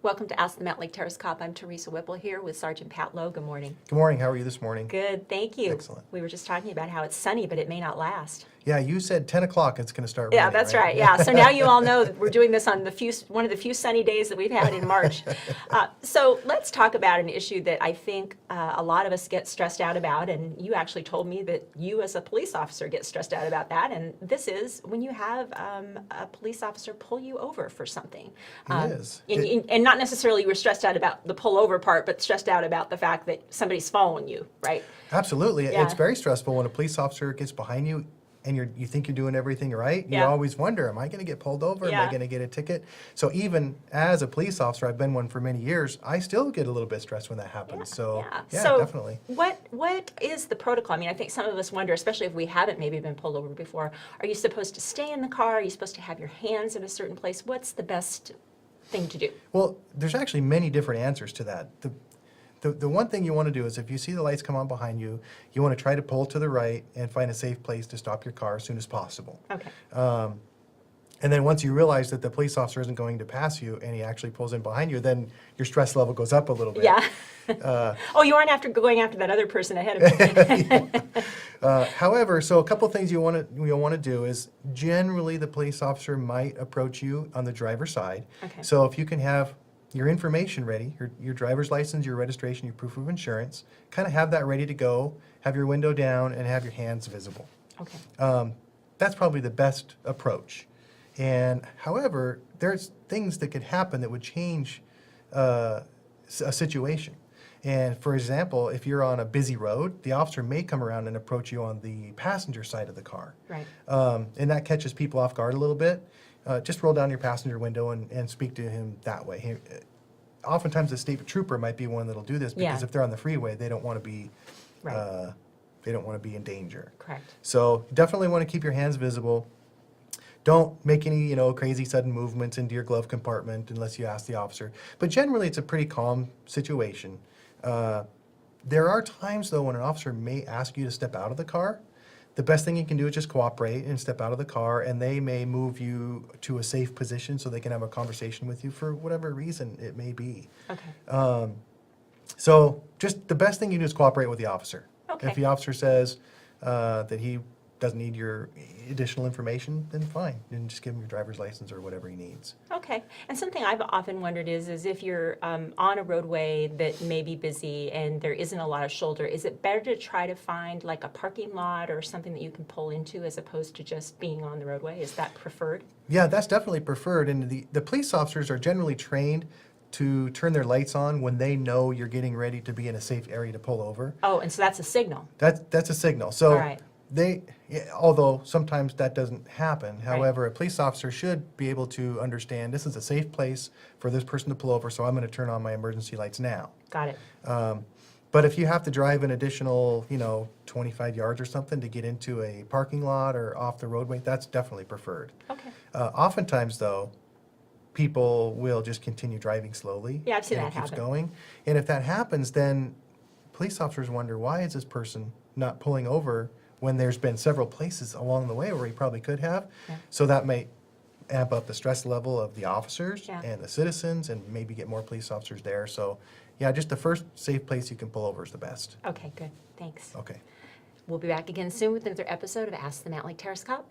Welcome to Ask the Mountlake Terrace Cop. I'm Teresa Whipple here with Sergeant Pat Lowe. Good morning. Good morning. How are you this morning? Good, thank you. Excellent. We were just talking about how it's sunny, but it may not last. Yeah, you said 10 o'clock it's going to start raining, Yeah, that's right. Yeah, so now you all know that we're doing this on one of the few sunny days that we've had in March. So let's talk about an issue that I think a lot of us get stressed out about, and you actually told me that you as a police officer get stressed out about that, and this is when you have a police officer pull you over for something. It is. And not necessarily you were stressed out about the pull over part, but stressed out about the fact that somebody's following you, right? Absolutely. Yeah. It's very stressful when a police officer gets behind you and you think you're doing everything right. You Yeah. always wonder, am I going to get pulled over? Am Yeah. I going to get a ticket? So even as a police officer, I've been one for many years, I still get a little bit stressed when that happens. So definitely. What is the protocol? I mean, I think some of us wonder, especially if we haven't maybe been pulled over before, are you supposed to stay in the car? Are you supposed to have your hands in a certain place? What's the best thing to do? Well, there's actually many different answers to that. The one thing you want to do is if you see the lights come on behind you, you want to try to pull to the right and find a safe place to stop your car as soon as possible. Okay. And then once you realize that the police officer isn't going to pass you and he actually pulls in behind you, then your stress level goes up a little bit. Yeah. Oh, you aren't going after that other person ahead of you. However, so a couple things you'll want to do is generally the police officer might approach you on the driver's side. Okay. So if you can have your information ready, your driver's license, your registration, your proof of insurance, kind of have that ready to go, have your window down, and have your hands visible. Okay. That's probably the best approach. And however, there's things that could happen that would change a situation. And for example, if you're on a busy road, the officer may come around and approach you on the passenger side of the car. Right. And that catches people off guard a little bit. Just roll down your passenger window and speak to him that way. Oftentimes the state trooper might be one that'll do this because Yeah. if they're on the freeway, they don't want to be Right. they don't want to be in danger. Correct. So definitely want to keep your hands visible. Don't make any, crazy sudden movements into your glove compartment unless you ask the officer. But generally, it's a pretty calm situation. There are times, though, when an officer may ask you to step out of the car. The best thing you can do is just cooperate and step out of the car, and they may move you to a safe position so they can have a conversation with you for whatever reason it may be. Okay. So just the best thing you do is cooperate with the officer. Okay. If the officer says that he doesn't need your additional information, then fine. And just give him your driver's license or whatever he needs. Okay. And something I've often wondered is if you're on a roadway that may be busy and there isn't a lot of shoulder, is it better to try to find like a parking lot or something that you can pull into as opposed to just being on the roadway? Is that preferred? Yeah, that's definitely preferred. And the police officers are generally trained to turn their lights on when they know you're getting ready to be in a safe area to pull over. Oh, and so that's a signal. That's a signal. So All right. although sometimes that doesn't happen, however, a police officer should be able to understand this is a safe place for this person to pull over, so I'm going to turn on my emergency lights now. Got it. But if you have to drive an additional, 25 yards or something to get into a parking lot or off the roadway, that's definitely preferred. Okay. Oftentimes, though, people will just continue driving slowly. Yeah, I've seen and that it keeps happen. going. And if that happens, then police officers wonder, why is this person not pulling over when there's been several places along the way where he probably could have? Yeah. So that may amp up the stress level of the officers Yeah. and the citizens and maybe get more police officers there. So yeah, just the first safe place you can pull over is the best. Okay, good. Thanks. Okay. We'll be back again soon with another episode of Ask the Mountlake Terrace Cop.